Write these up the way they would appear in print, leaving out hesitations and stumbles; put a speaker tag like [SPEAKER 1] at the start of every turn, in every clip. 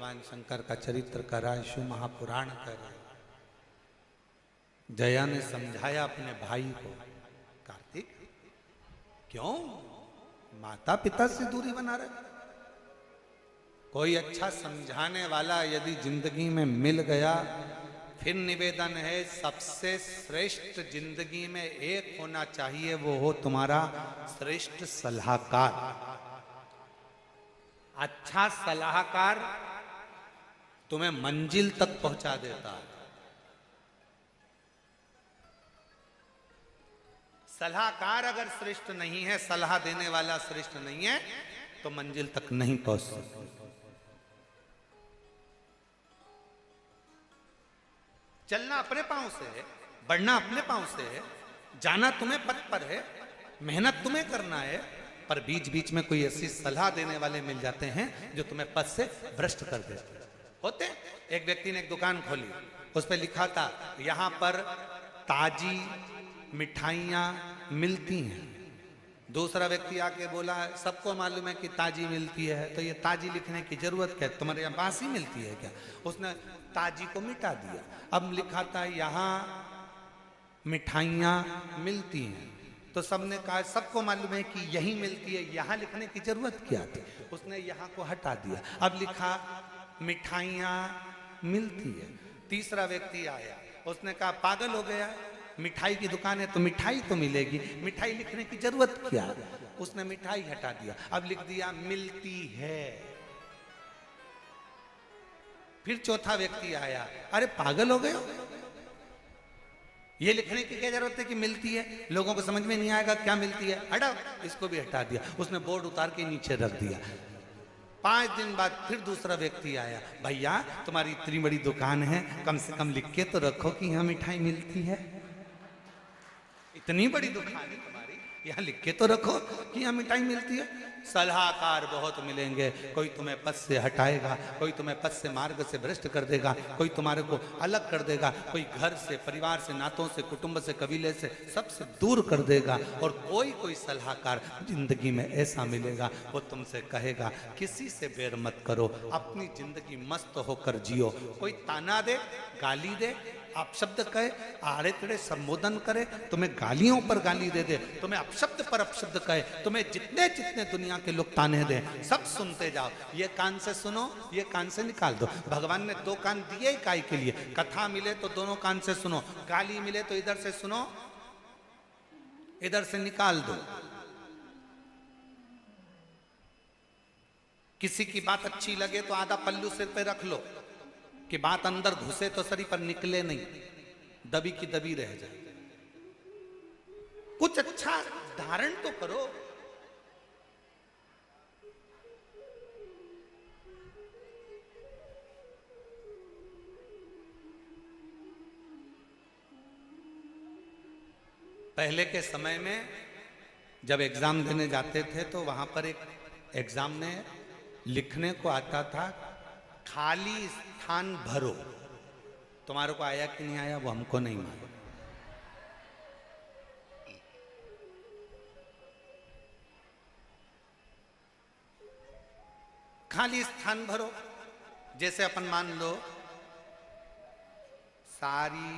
[SPEAKER 1] भगवान शंकर का चरित्र कर रहा है, शिव महापुराण कर रहा है। जया ने समझाया अपने भाई को, कार्तिक क्यों माता पिता से दूरी बना रहे? कोई अच्छा समझाने वाला यदि जिंदगी में मिल गया, फिर निवेदन है सबसे श्रेष्ठ जिंदगी में एक होना चाहिए, वो हो तुम्हारा श्रेष्ठ सलाहकार। अच्छा सलाहकार तुम्हें मंजिल तक पहुंचा देता है। सलाहकार अगर श्रेष्ठ नहीं है, सलाह देने वाला श्रेष्ठ नहीं है, तो मंजिल तक नहीं पहुंच सकते। चलना अपने पांव से है, बढ़ना अपने पांव से है, जाना तुम्हें पथ पर है, मेहनत तुम्हें करना है, पर बीच बीच में कोई ऐसी सलाह देने वाले मिल जाते हैं जो तुम्हें पथ से भ्रष्ट कर देते होते। एक व्यक्ति ने एक दुकान खोली, उस पर लिखा था यहां पर ताजी मिठाइयां मिलती हैं। दूसरा व्यक्ति आके बोला सबको मालूम है कि ताजी मिलती है, तो ये ताजी लिखने की जरूरत क्या, तुम्हारे यहाँ बासी मिलती है क्या? उसने ताजी को मिटा दिया। अब लिखा था यहाँ मिठाइयाँ मिलती हैं, तो सबने कहा सबको मालूम है कि यही मिलती है, यहाँ लिखने की जरूरत क्या थी? उसने यहाँ को हटा दिया, अब लिखा मिठाइयाँ मिलती है। तीसरा व्यक्ति आया, उसने कहा पागल हो गया, मिठाई की दुकान है तो मिठाई तो मिलेगी, मिठाई लिखने की जरूरत क्या? उसने मिठाई हटा दिया, अब लिख दिया मिलती है। फिर चौथा व्यक्ति आया, अरे पागल हो गए, ये लिखने की क्या जरूरत है कि मिलती है, लोगों को समझ में नहीं आएगा क्या मिलती है, हटाओ, इसको भी हटा दिया। उसने बोर्ड उतार के नीचे रख दिया। 5 दिन बाद फिर दूसरा व्यक्ति आया, भैया तुम्हारी इतनी बड़ी दुकान है, कम से कम लिख के तो रखो कि यहाँ मिठाई मिलती है। इतनी बड़ी दुकान है तुम्हारी, यहाँ लिख के तो रखो कि यहाँ मिठाई मिलती है। सलाहकार बहुत मिलेंगे, कोई तुम्हें पथ से हटाएगा, कोई तुम्हें पथ से मार्ग से भ्रष्ट कर देगा, कोई तुम्हारे को अलग कर देगा, कोई घर से, परिवार से, नातों से, कुटुंब से, कबीले से, सबसे दूर कर देगा। और कोई सलाहकार जिंदगी में ऐसा मिलेगा, वो तुमसे कहेगा किसी से बैर मत करो, अपनी जिंदगी मस्त होकर जियो। कोई ताना दे, गाली दे, अपशब्द कहे, आड़े टेढ़े संबोधन करे, तुम्हें गालियों पर गाली दे दे, तुम्हें अपशब्द पर अपशब्द कहे, तुम्हें जितने जितने दुनिया के लोग ताने दें, सब सुनते जाओ। ये कान से सुनो, ये कान से निकाल दो। भगवान ने 2 कान दिए ही काय के लिए? कथा मिले तो दोनों कान से सुनो, गाली मिले तो इधर से सुनो, इधर से निकाल दो। किसी की बात अच्छी लगे तो आधा पल्लू सिर पे रख लो कि बात अंदर घुसे तो शरीर पर निकले नहीं, दबी की दबी रह जाए। कुछ अच्छा धारण तो करो। पहले के समय में जब एग्जाम देने जाते थे तो वहां पर एक एग्जाम में लिखने को आता था खाली स्थान भरो। तुम्हारे को आया कि नहीं आया वो हमको नहीं मालूम। खाली स्थान भरो, जैसे अपन मान लो सारी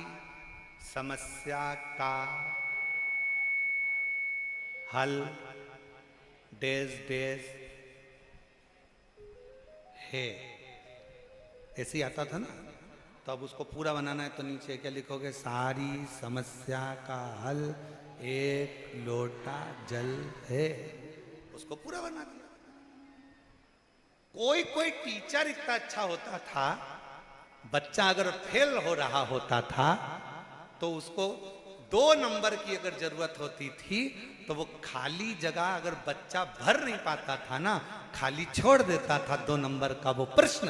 [SPEAKER 1] समस्या का हल डेज डेज है, ऐसे ही आता था ना। तो अब उसको पूरा बनाना है तो नीचे क्या लिखोगे? सारी समस्या का हल 1 लोटा जल है। उसको पूरा बना दिया। कोई टीचर इतना अच्छा होता था, बच्चा अगर फेल हो रहा होता था तो उसको 2 नंबर की अगर जरूरत होती थी तो वो खाली जगह अगर बच्चा भर नहीं पाता था ना, खाली छोड़ देता था 2 नंबर का वो प्रश्न।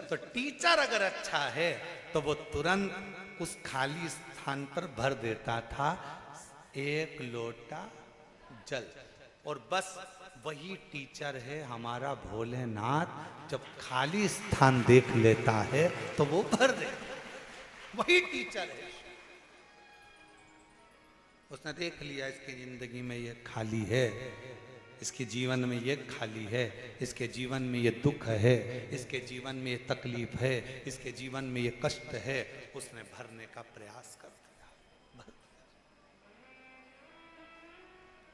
[SPEAKER 1] तो टीचर अगर अच्छा है तो वो तुरंत उस खाली स्थान पर भर देता था 1 लोटा जल। और बस वही टीचर है हमारा भोलेनाथ, जब खाली स्थान देख लेता है तो वो भर दे। वही टीचर है, उसने देख लिया इसकी जिंदगी में ये खाली है इसके जीवन में ये खाली है, इसके जीवन में ये दुख है, इसके जीवन में ये तकलीफ है, इसके जीवन में ये कष्ट है, उसने भरने का प्रयास कर दिया।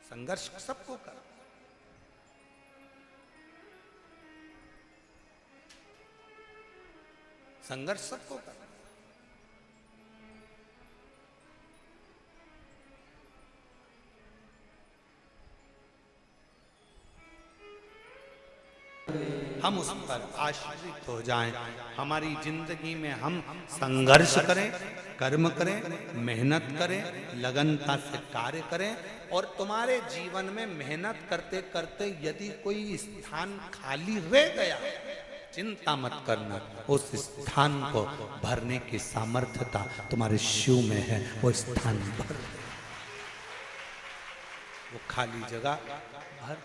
[SPEAKER 1] संघर्ष सबको कर, संघर्ष सबको कर। हम उस पर आश्रित हो जाएं, हमारी जिंदगी में हम संघर्ष करें, कर्म करें, मेहनत करें, लगनता से कार्य करें। और तुम्हारे जीवन में मेहनत करते करते यदि कोई स्थान खाली रह गया, चिंता मत करना, उस स्थान को भरने की सामर्थ्यता तुम्हारे शिव में है। वो स्थान भर, वो खाली जगह भर,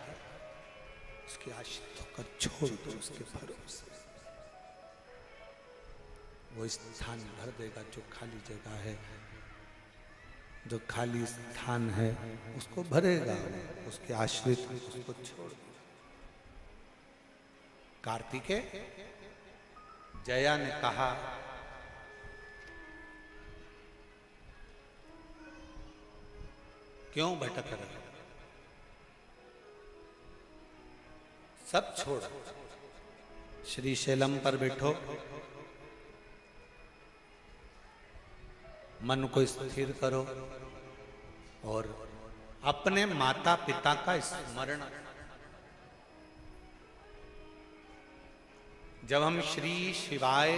[SPEAKER 1] उसकी आश्रित होकर छोड़ दो उसके भरोसे, वो स्थान भर देगा। जो खाली जगह है, जो खाली स्थान है, उसको भरेगा, उसके आश्रित उसको छोड़ दो। कार्तिकेय, जया ने कहा, क्यों भटक रहे, सब छोड़ श्री शैलम पर बैठो, मन को स्थिर करो और अपने माता पिता का स्मरण। जब हम श्री शिवाय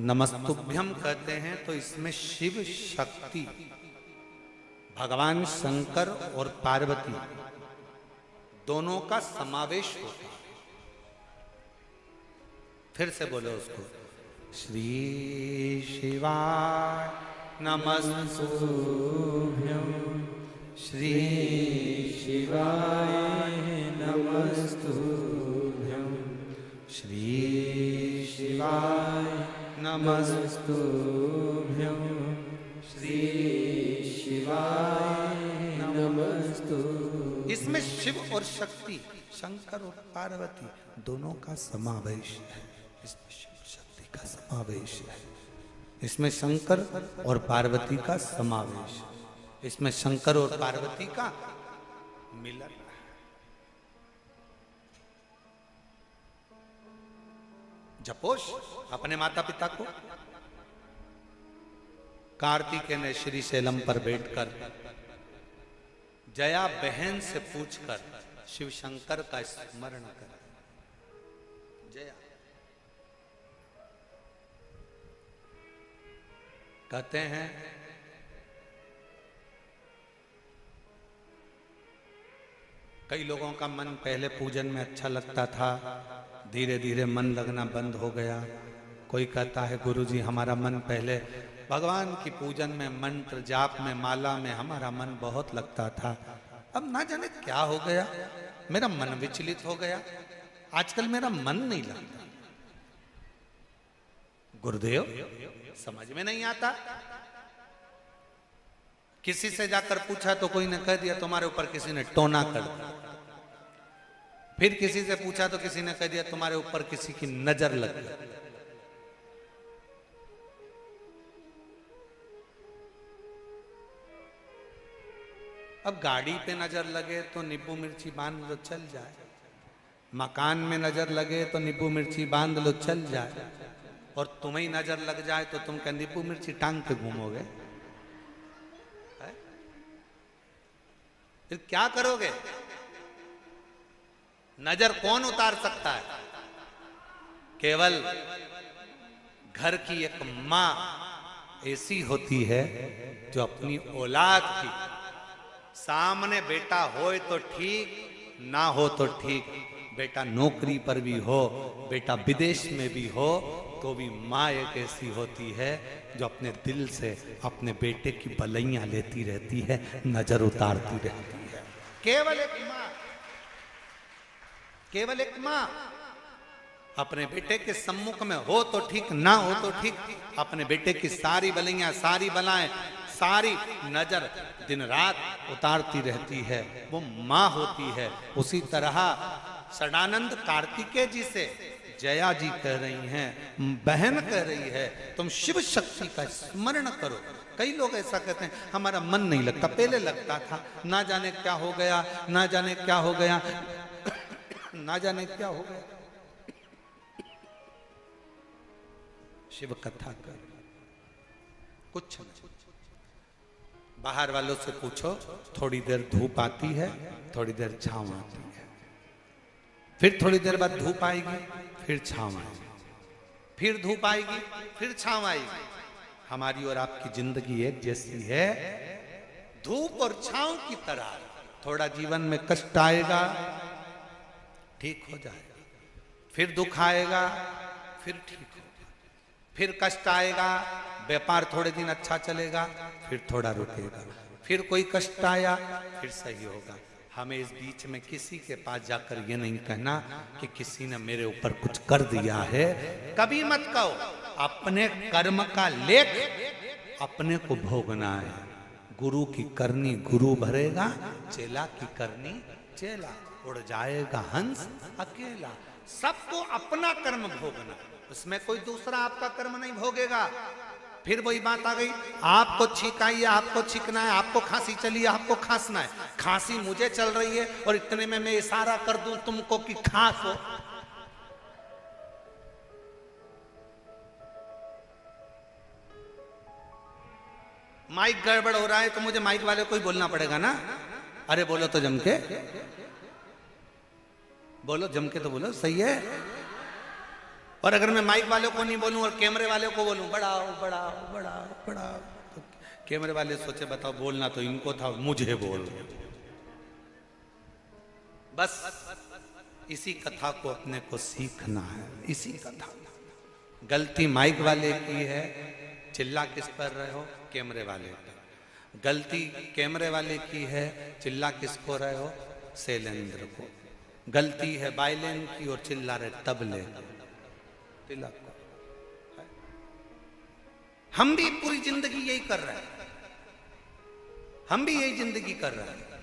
[SPEAKER 1] नमस्तुभ्यम कहते हैं तो इसमें शिव शक्ति, भगवान शंकर और पार्वती दोनों का समावेश होता है। फिर से बोलो उसको, श्री शिवाय नमस्तुभ्यं, श्री शिवाय नमस्तुभ्यं, श्री शिवाय नमस्तुभ्यं, श्री शिवाय नमस्तुभ्यं। इसमें शिव और शक्ति, शंकर और पार्वती दोनों का समावेश है। इसमें शिव शक्ति का समावेश है, इसमें शंकर और पार्वती का समावेश, इसमें शंकर और पार्वती का मिलन है। जपोश अपने माता पिता को। कार्तिकेय ने श्री शैलम पर बैठकर जया बहन से पूछकर शिव शंकर का स्मरण कर। जया कहते हैं, कई लोगों का मन पहले पूजन में अच्छा लगता था, धीरे धीरे मन लगना बंद हो गया। कोई कहता है गुरुजी हमारा मन पहले भगवान की पूजन में, मंत्र जाप में, माला में हमारा मन बहुत लगता था, अब ना जाने क्या हो गया, मेरा मन विचलित हो गया, आजकल मेरा मन नहीं लगता। गुरुदेव समझ में नहीं आता। किसी से जाकर पूछा तो कोई ने कह दिया तुम्हारे ऊपर किसी ने टोना कर दिया। फिर किसी से पूछा तो किसी ने कह दिया तुम्हारे ऊपर किसी की नजर लग गई। अब गाड़ी पे नजर लगे तो नींबू मिर्ची बांध लो चल जाए, मकान में नजर लगे तो नींबू मिर्ची बांध लो चल जाए, और तुम्हें नजर लग जाए तो तुम क्या नींबू मिर्ची टांग के घूमोगे? फिर क्या करोगे? नजर कौन उतार सकता है? केवल घर की एक मां ऐसी होती है जो अपनी औलाद की, सामने बेटा होए तो ठीक, ना हो तो ठीक, बेटा नौकरी पर भी हो, बेटा विदेश में भी हो, तो भी माँ एक ऐसी होती है जो अपने दिल से अपने बेटे की भलाइयां लेती रहती है, नजर उतारती रहती है। केवल एक माँ, केवल एक माँ अपने बेटे के सम्मुख में हो तो ठीक, ना हो तो ठीक, अपने बेटे की सारी भलाइयां, सारी बलाएं, सारी नजर दिन रात उतारती रहती है, वो माँ होती है। उसी तरह सदानंद कार्तिकेय जी से जया जी कह रही हैं, बहन कह रही है, तुम शिव शक्ति का स्मरण करो। कई लोग ऐसा कहते हैं हमारा मन नहीं लगता, पहले लगता था, ना जाने क्या हो गया, ना जाने क्या हो गया, ना जाने क्या हो गया। शिव कथा कर कुछ नहीं। बाहर वालों से पूछो, थोड़ी देर धूप आती है, थोड़ी देर छांव आती है, फिर थोड़ी देर बाद धूप आएगी, फिर छांव आएगी, फिर धूप आएगी, फिर छांव आएगी। हमारी और आपकी जिंदगी एक जैसी है, धूप और छांव की तरह। थोड़ा जीवन में कष्ट आएगा, ठीक हो जाएगा, फिर दुख आएगा, फिर ठीक होगा, फिर कष्ट आएगा, व्यापार थोड़े दिन अच्छा चलेगा, फिर थोड़ा रुकेगा, फिर कोई कष्ट आया, फिर सही होगा। हमें इस बीच में किसी के पास जाकर ये नहीं कहना कि किसी ने मेरे ऊपर कुछ कर दिया है। कभी मत कहो। अपने कर्म का लेख अपने को भोगना है। गुरु की करनी गुरु भरेगा, चेला की करनी चेला। उड़ जाएगा हंस अकेला। सबको अपना कर्म भोगना, उसमें कोई दूसरा आपका कर्म नहीं भोगेगा। फिर वही बात आ गई, आपको छींक आई है, आपको छींकना है, आपको खांसी चली है, आपको खांसना है। खांसी मुझे चल रही है और इतने में मैं इशारा कर दूं तुमको कि खांसो। माइक गड़बड़ हो रहा है तो मुझे माइक वाले को ही बोलना पड़ेगा ना। अरे बोलो तो जम के बोलो, जम के तो बोलो, सही है। और अगर मैं माइक वाले को नहीं बोलूं और कैमरे वाले को बोलूं बढ़ाओ बढ़ाओ बढ़ाओ बढ़ाओ, तो कैमरे वाले सोचे बताओ बोलना तो इनको था, मुझे बोल। बस इसी कथा को अपने को सीखना है, इसी कथा। गलती माइक वाले की है, चिल्ला किस पर रहे हो? कैमरे वाले पर। गलती कैमरे वाले की है, चिल्ला किसको रहे हो? शैलेंद्र को। गलती है बाइलेन की और चिल्ला रहे तबले तिलक को। हम भी पूरी जिंदगी यही कर रहे हैं, हम भी यही जिंदगी कर रहे हैं।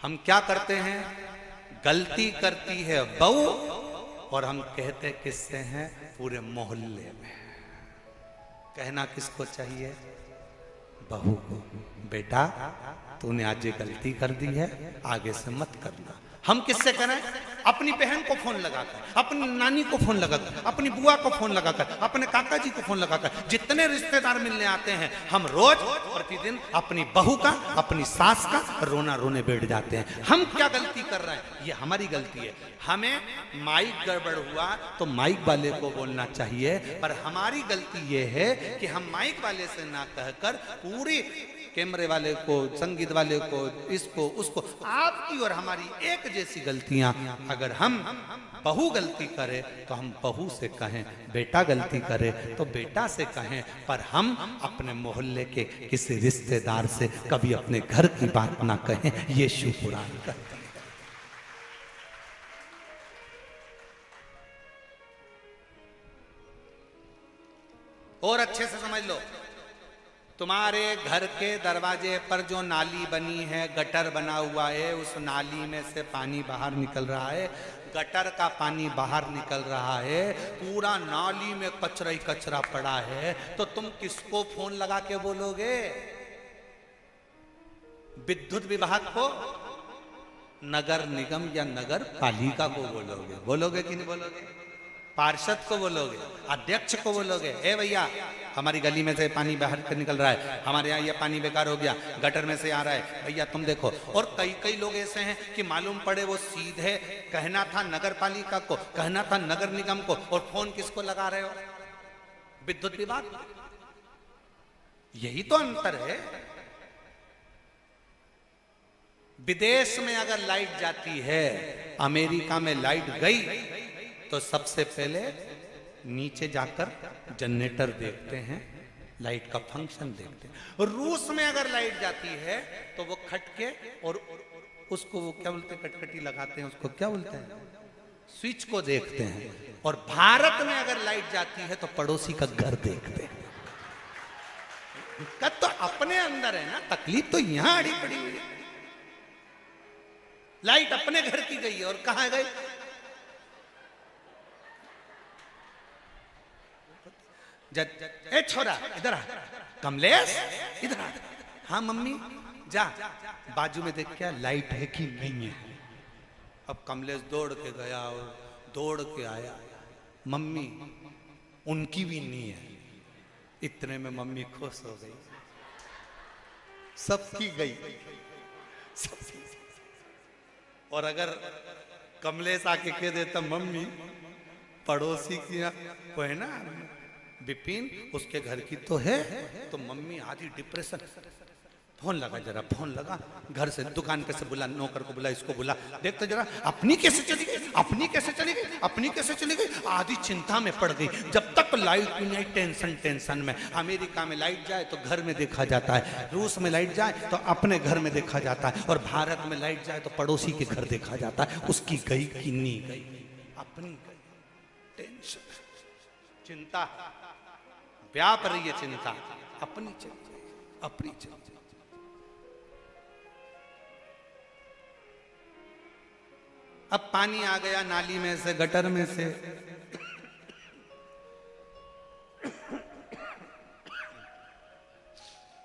[SPEAKER 1] हम क्या करते हैं? गलती करती है बहू और हम कहते किससे हैं? पूरे मोहल्ले में। कहना किसको चाहिए? बहू को, बेटा तूने आज ये गलती कर दी है, आगे से मत करना। हम किससे करें? अपनी बहन को फोन लगाकर, अपनी नानी को फोन लगाकर, अपनी बुआ को फोन लगाकर, अपने काका जी को फोन लगाकर, जितने रिश्तेदार मिलने आते हैं, हम रोज प्रतिदिन अपनी बहू का, अपनी सास का रोना रोने बैठ जाते हैं। हम क्या गलती कर रहे हैं? ये हमारी गलती है। हमें माइक गड़बड़ हुआ तो माइक वाले को बोलना चाहिए, पर हमारी गलती ये है कि हम माइक वाले से ना कहकर पूरी कैमरे वाले को, संगीत वाले को, इसको उसको, आपकी और हमारी एक जैसी गलतियां। अगर हम बहू गलती करे तो हम बहू से कहें, बेटा गलती करे तो बेटा से कहें, पर हम अपने मोहल्ले के किसी रिश्तेदार से कभी अपने घर की बात ना कहें। ये शिव पुराण कहता है। और अच्छे से समझ लो, तुम्हारे घर के दरवाजे पर जो नाली बनी है, गटर बना हुआ है, उस नाली में से पानी बाहर निकल रहा है, गटर का पानी बाहर निकल रहा है, पूरा नाली में कचरा ही कचरा पड़ा है, तो तुम किसको फोन लगा के बोलोगे? विद्युत विभाग को, नगर निगम या नगर पालिका को बोलोगे? बोलोगे कि नहीं बोलोगे? पार्षद को बोलोगे? अध्यक्ष को बोलोगे? ए भैया हमारी गली में से पानी बाहर कर निकल रहा है, हमारे यहाँ ये पानी बेकार हो गया, गटर में से आ रहा है, भैया तुम देखो। और कई कई लोग ऐसे हैं कि मालूम पड़े वो सीधे कहना था नगर पालिका को, कहना था नगर निगम को, और फोन किसको लगा रहे हो? विद्युत विभाग। यही तो अंतर है। विदेश में अगर लाइट जाती है, अमेरिका में लाइट गई तो सबसे पहले नीचे जाकर जनरेटर देखते हैं, लाइट का फंक्शन देखते हैं। रूस में अगर लाइट जाती है तो वो खटके और उसको वो क्या बोलते हैं, कटकटी लगाते हैं, उसको क्या बोलते हैं, स्विच को देखते हैं। और भारत में अगर लाइट जाती है तो पड़ोसी का घर देखते हैं। दिक्कत तो अपने अंदर है ना, तकलीफ तो यहां अड़ी पड़ी हुई है। लाइट अपने घर की गई है और कहां गई? ए छोरा इधर आ, कमलेश इधर आ। हाँ मम्मी, जा बाजू में देख क्या लाइट है कि नहीं है। अब कमलेश दौड़ के गया और दौड़ के आया, मम्मी उनकी भी नहीं है। इतने में मम्मी खुश हो गई, सबकी गई, सबकी। और अगर कमलेश आके कह देता मम्मी पड़ोसी की वो है ना विपिन, उसके घर की तो है, तो मम्मी आधी डिप्रेशन। फोन लगा, जरा फोन लगा, घर से दुकान पे से बुला, नौकर को बुला, इसको बुला, देख तो जरा अपनी कैसे चली गई, अपनी कैसे चली गई, अपनी कैसे चली गई। आधी चिंता में पड़ गई। जब तक लाइट नहीं आई टेंशन टेंशन में। अमेरिका में लाइट जाए तो घर में देखा जाता है, रूस में लाइट जाए तो अपने घर में देखा जाता है, और भारत में लाइट जाए तो पड़ोसी के घर देखा जाता है। उसकी गई कि नहीं गई, अपनी गई। टेंशन, चिंता व्याप रही है, चिंता अपनी चिंता, अपनी चिंता। अब पानी आ गया नाली में से, गटर में से,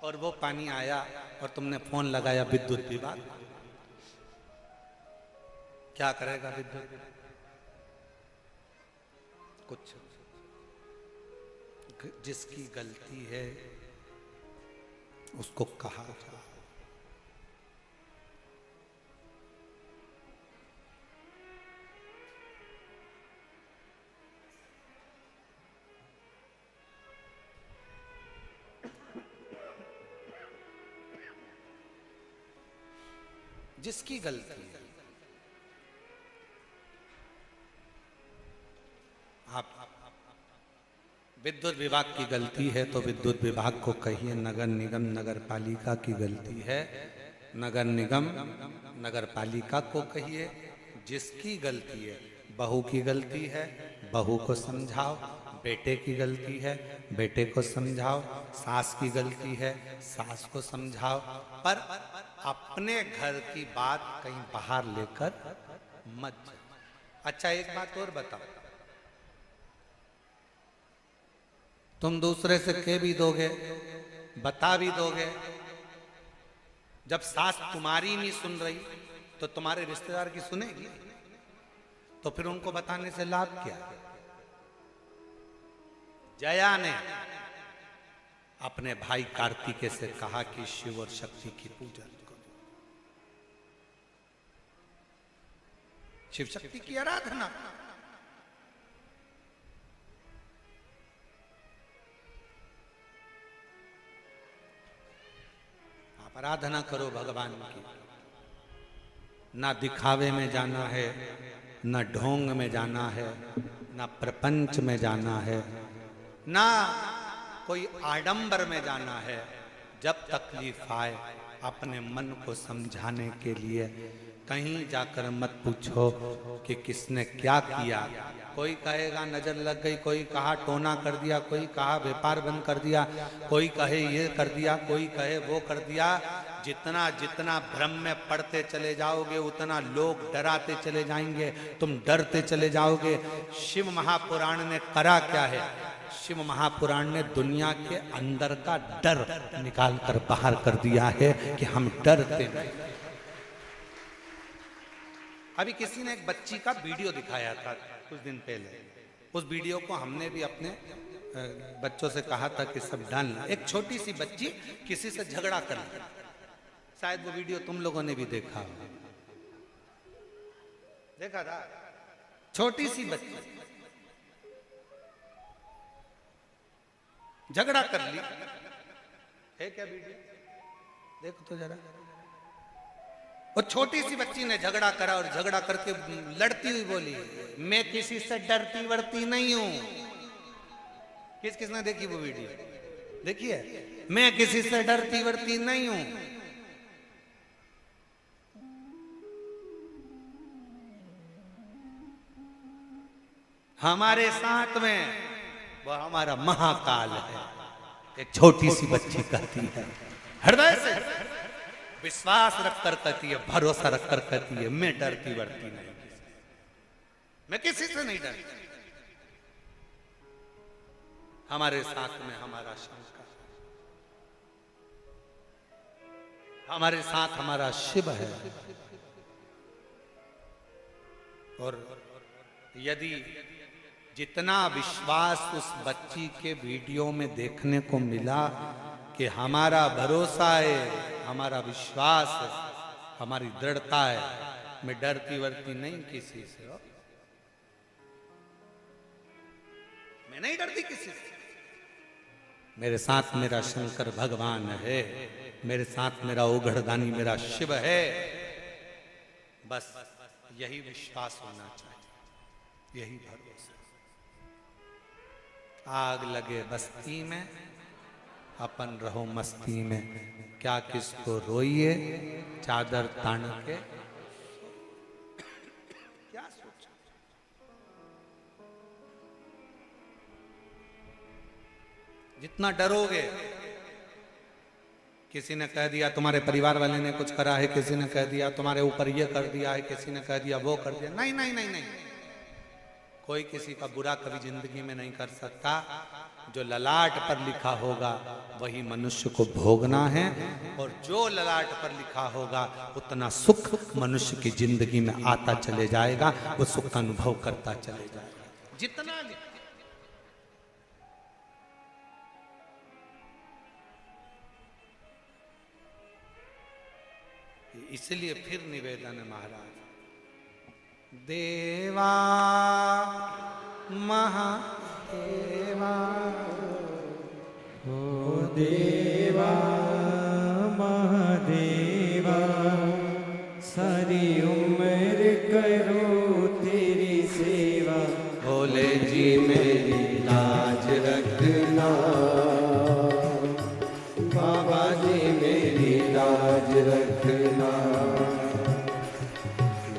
[SPEAKER 1] और वो पानी आया और तुमने फोन लगाया विद्युत विभाग। क्या करेगा विद्युत? कुछ। जिसकी गलती है उसको कहा जाए। जिसकी गलती है, आप विद्युत विभाग की गलती है तो विद्युत विभाग को कहिए, नगर निगम नगर पालिका की गलती है, नगर निगम नगर पालिका को कहिए। जिसकी गलती है, बहू की गलती है, बहू को समझाओ, बेटे की गलती है, बेटे को समझाओ, सास की गलती है, सास को समझाओ, पर अपने घर की बात कहीं बाहर लेकर मत जाओ। अच्छा एक बात और बताओ, तुम दूसरे से कह भी दोगे, बता भी दोगे, जब सास तुम्हारी नहीं सुन रही तो तुम्हारे रिश्तेदार की सुनेगी? तो फिर उनको बताने से लाभ क्या? जया ने अपने भाई कार्तिकेय से कहा कि शिव और शक्ति की पूजा करो, शिव शक्ति की आराधना। आप आराधना करो भगवान की। ना दिखावे में जाना है, ना ढोंग में जाना है, ना प्रपंच में जाना है, ना कोई आडंबर में जाना है। जब तकलीफ आए अपने मन को समझाने के लिए कहीं जाकर मत पूछो कि किसने क्या किया। कोई कहेगा नजर लग गई, कोई कहा टोना कर दिया, कोई कहा व्यापार बंद कर दिया, कोई कहे ये कर दिया, कोई कहे वो कर दिया। जितना जितना भ्रम में पड़ते चले जाओगे उतना लोग डराते चले जाएंगे, तुम डरते चले जाओगे। शिव महापुराण ने करा क्या है? शिव महापुराण ने दुनिया के अंदर का डर निकाल कर बाहर कर दिया है कि हम डरते नहीं। अभी किसी ने एक बच्ची का वीडियो दिखाया था कुछ दिन पहले, उस वीडियो को हमने भी अपने बच्चों से कहा था कि सब डालना। एक छोटी सी बच्ची किसी से झगड़ा कर ली, शायद वो वीडियो तुम लोगों ने भी देखा था। छोटी सी बच्ची झगड़ा कर ली है, क्या वीडियो देखो तो जरा। और छोटी सी बच्ची ने झगड़ा करा और झगड़ा करके लड़ती हुई बोली, मैं किसी से डरती वरती नहीं हूं। किसने देखी वो वीडियो? देखिए, मैं किसी से डरती वरती नहीं हूं। हमारे साथ में वो हमारा महाकाल है, एक छोटी सी बच्ची कहती है, हृदय से विश्वास रखकर कहती है, भरोसा रखकर कहती है, मैं डरती बढ़ती नहीं, मैं किसी से नहीं डरती। हमारे साथ में हमारा शंकर, हमारे साथ हमारा शिव है। और यदि जितना विश्वास उस बच्ची के वीडियो में देखने को मिला कि हमारा भरोसा है, हमारा विश्वास है, हमारी दृढ़ता है, मैं डरती वरती नहीं किसी से, मैं नहीं डरती किसी से। मेरे साथ मेरा शंकर भगवान है, मेरे साथ मेरा ओघड़दानी मेरा शिव है। बस यही विश्वास होना चाहिए, यही भरोसा। आग लगे बस्ती में, अपन रहो मस्ती में, क्या किसको रोइए चादर तान के, क्या सोचा। जितना डरोगे, किसी ने कह दिया तुम्हारे परिवार वाले ने कुछ करा है, किसी ने कह दिया तुम्हारे ऊपर ये कर दिया है, किसी ने कह दिया वो कर दिया, नहीं नहीं नहीं नहीं, कोई किसी का बुरा कभी जिंदगी में नहीं कर सकता। जो ललाट पर लिखा होगा वही मनुष्य को भोगना है, और जो ललाट पर लिखा होगा उतना सुख मनुष्य की जिंदगी में आता चले जाएगा, वो सुख का अनुभव करता चले जाएगा जितना। इसलिए फिर निवेदन है महाराज, देवा महादेवा,
[SPEAKER 2] ओ देवा महादेवा, सारी उम्र करो तेरी सेवा,
[SPEAKER 1] भोले जी मेरी
[SPEAKER 2] लाज रखना, बाबा जी मेरी लाज रखना,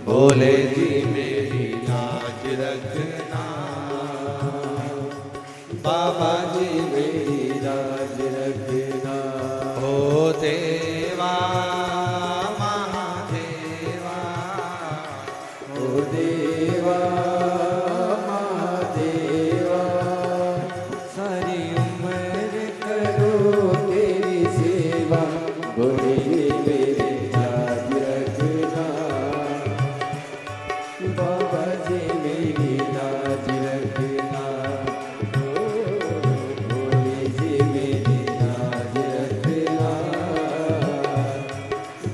[SPEAKER 1] भोले जी मेरी लाज रखना,
[SPEAKER 2] बाबा जी मेरी लाज रखना।
[SPEAKER 1] ओ देवा महादेवा,
[SPEAKER 2] ओ देवा महादेवा, सारी उम्र करो तेरी सेवा, भोले मेरी लाज रखना, बाबा जी मेरी लाज रखना, भोले जी मेरी लाज रखना,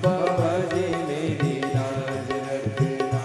[SPEAKER 2] बाबा जी मेरी लाज रखना।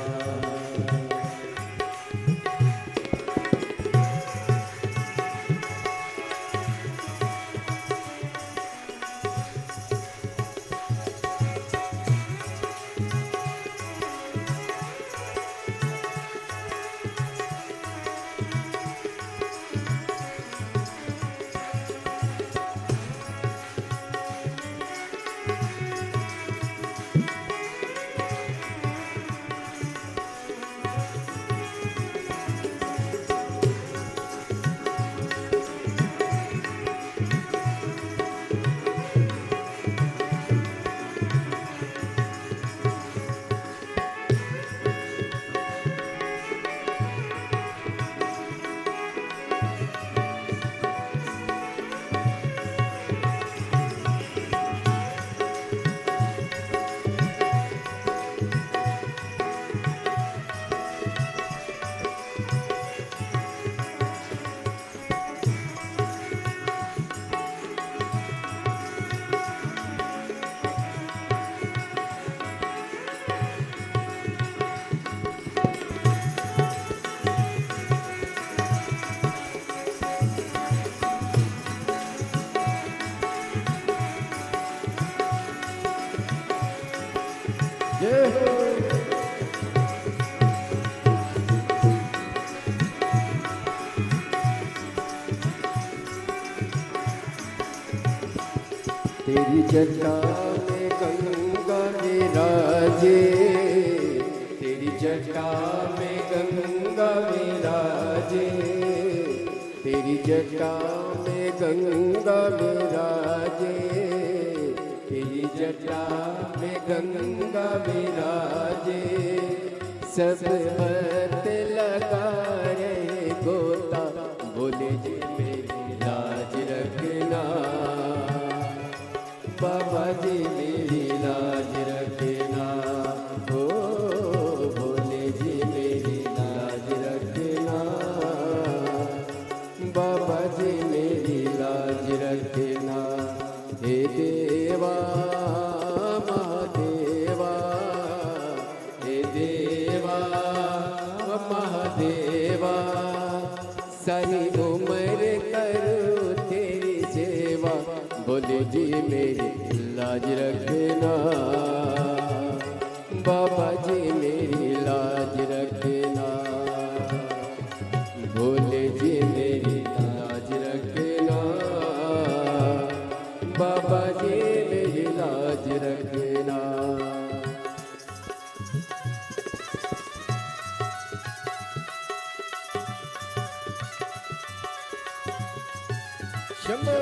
[SPEAKER 2] जय हो। तेरी जटा में गंगा विराजे, तेरी जटा में गंगा विराजे, तेरी जटा में गंगा विराजे, तेरी जटा में गंगा विराजे, सब मत लगा रे गोता, बोले जी मेरी लाज रखना, बाबा जी मेरी लाज रखना, ओ बोले जी मेरी लाज रखना, बाबा जी मेरी लाज रखना। हे देवा महादेवा, हे देवा महादेवा, सारी उम्र करो तेरी सेवा, बोले जी मेरी लाज रखना, बाबा जी मेरी लाज रखना, बोले जी मेरी लाज रखना, बाबा जी मेरी लाज रखना। शंभो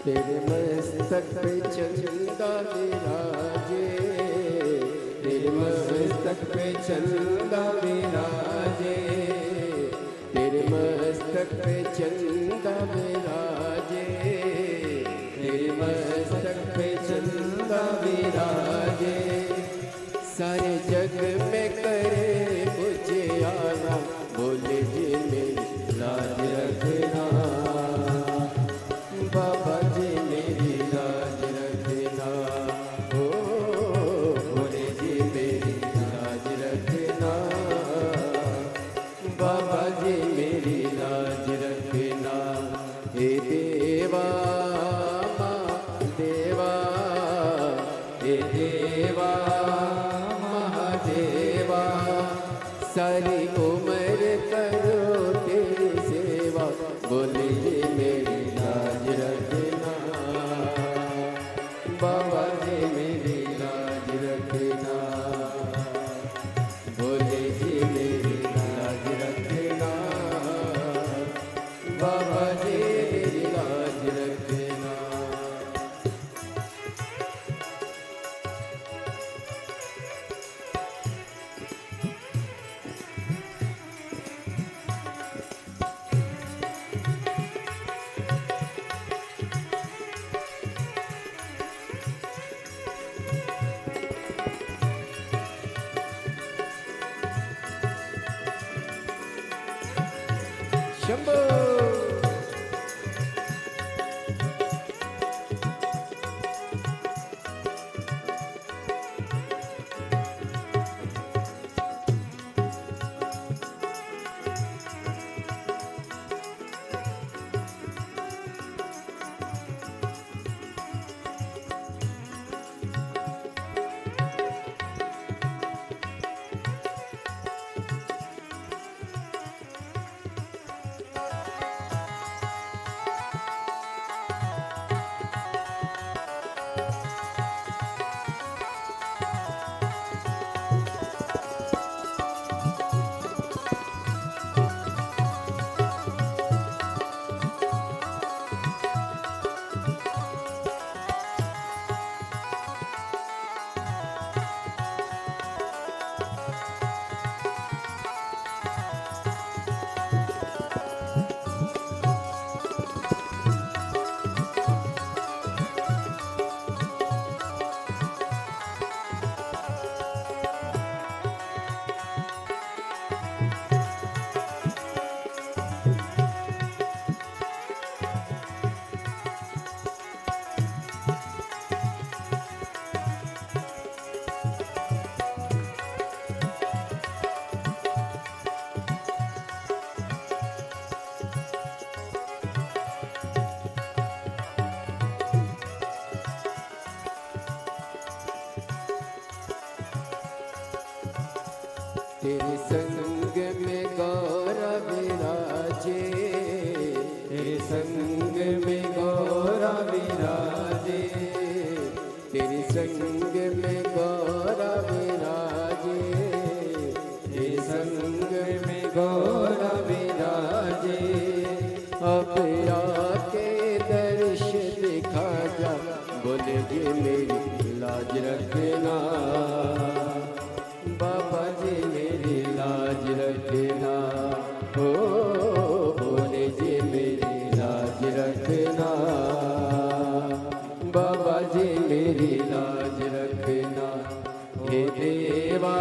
[SPEAKER 2] तेरे मस्तक पे चंदा विराजे, तेरे मस्तक पे चंदा विराजे, तेरे मस्तक पे चंदा विराजे, तेरे मस्तक पे चंदा विराजे, सारे जग में करे उजियारा, बोले जी मेरी लाज रखना, बाबा जी मेरी लाज रखना, ओ बोले जी मेरी लाज रखना, बाबा जी मेरी लाज रखना। हे देवा महादेवा, हे देवा महादेवा, सारी उम्र करो तेरी सेवा, बोले जी मेरी लाज रखना, बाबा जी मेरी लाज रखना, बोले जी मेरी लाज रखना, बाबा जी मेरी लाज रखना। तेरे संग में गौरा विराजे, तेरे संग में गौरा विराजे, तेरे संग में गौरा विराजे, तेरे संग में गौरा विराजे। अब आके दर्श दिखा जा, बोले जी मेरी लाज रखना, बाबा जी मेरी लाज रखना, ओ बोले जी मेरी लाज रखना, बाबा जी मेरी लाज रखना। हे देवा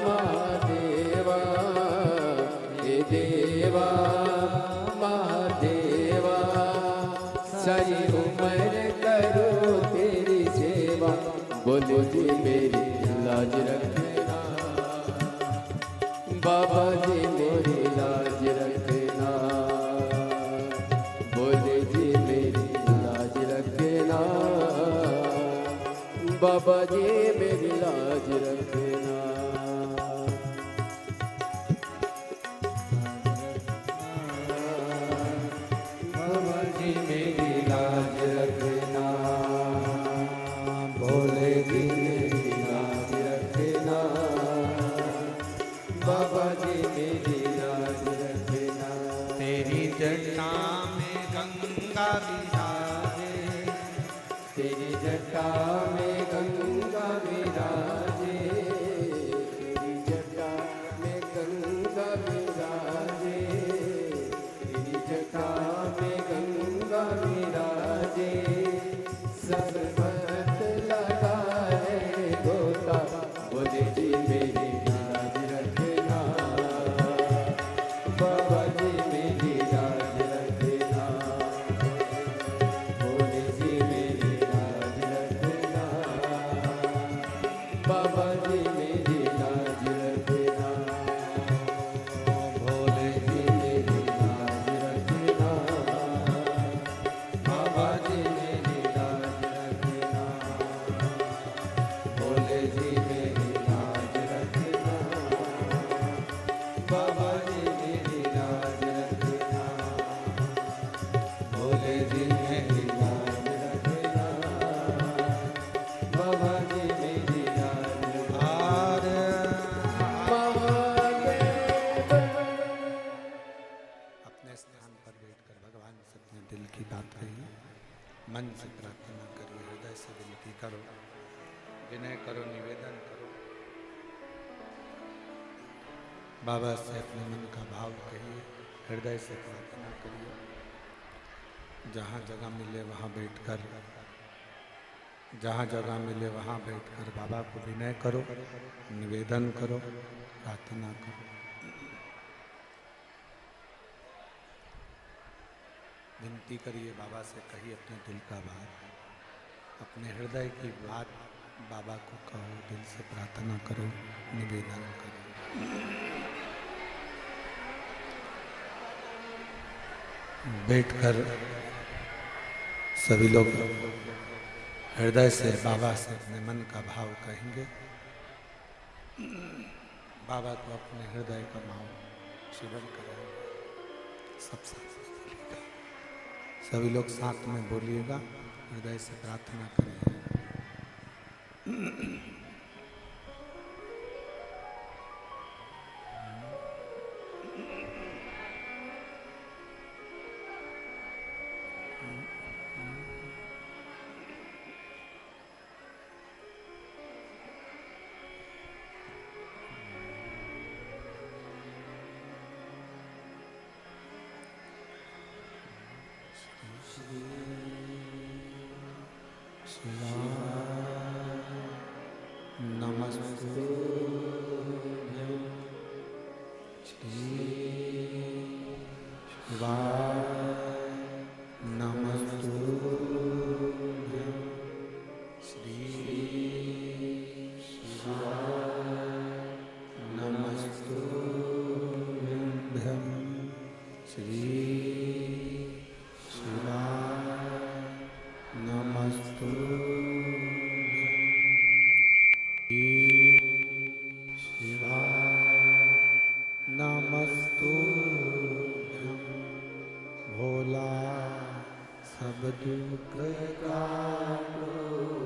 [SPEAKER 2] महादेवा, हे देवा महादेवा, सारी उम्र करो तेरी सेवा, बोलो जी मेरी लाज रखना, बाबा जी मेरी लाज रखना, बोले जी मेरी लाज रखना, बाबा जी मेरी लाज रखना। बाबा जी मेरी लाज रखना, भोले जी मेरी लाज रखना, बाबा जी मेरी लाज रखना।
[SPEAKER 1] तेरी जटा में गंगा विराजे,
[SPEAKER 2] तेरी जटा में गंगा विराजे, तेरी जटा में गंगा विराजे, तेरी जटा में गंगा विराजे। सरबत लगा है गोता, बोले जी मेरी लाज रखना, बाबा जी मेरी लाज रखना, बोले जी मेरी लाज रखना, बाबा जी मेरी लाज रखना, भोले जी मेरी लाज रखना, बाबा जी मेरी लाज रखना, भोले जी मेरी लाज रखना, बाबा जी मेरी लाज रखना, भोले जी मेरी लाज रखना, बाबा जी मेरी लाज रखना।
[SPEAKER 1] अपने स्थान पर बैठकर भगवान से अपने दिल की बात कहिए, मन से प्रार्थना करिए, हृदय से विनती करो, विनय करो, निवेदन करो, बाबा से अपने मन का भाव कहिए, हृदय से प्रार्थना करिए। जहाँ जगह मिले वहाँ बैठकर, जहाँ जगह मिले वहाँ बैठकर बाबा को विनय करो, निवेदन करो, प्रार्थना करो। विनती करिए, बाबा से कहिए अपने दिल का बात, अपने हृदय की बात बाबा को कहो, दिल से प्रार्थना करो, निवेदन करो। बैठकर सभी लोग हृदय से बाबा से अपने मन का भाव कहेंगे। बाबा को अपने हृदय का भाव शिवन करेंगे। सब साथ में बोलिएगा, सभी लोग साथ में बोलिएगा, हृदय से प्रार्थना करिए। नमस्ते शिवाय, नमस्तुभ्यं श्री शिवाय, नमस्तुभ्यं श्री शिवाय, नमस्तुभ्यं शिवाय, नमस्तुभ्यं भोला सब दुख काटो।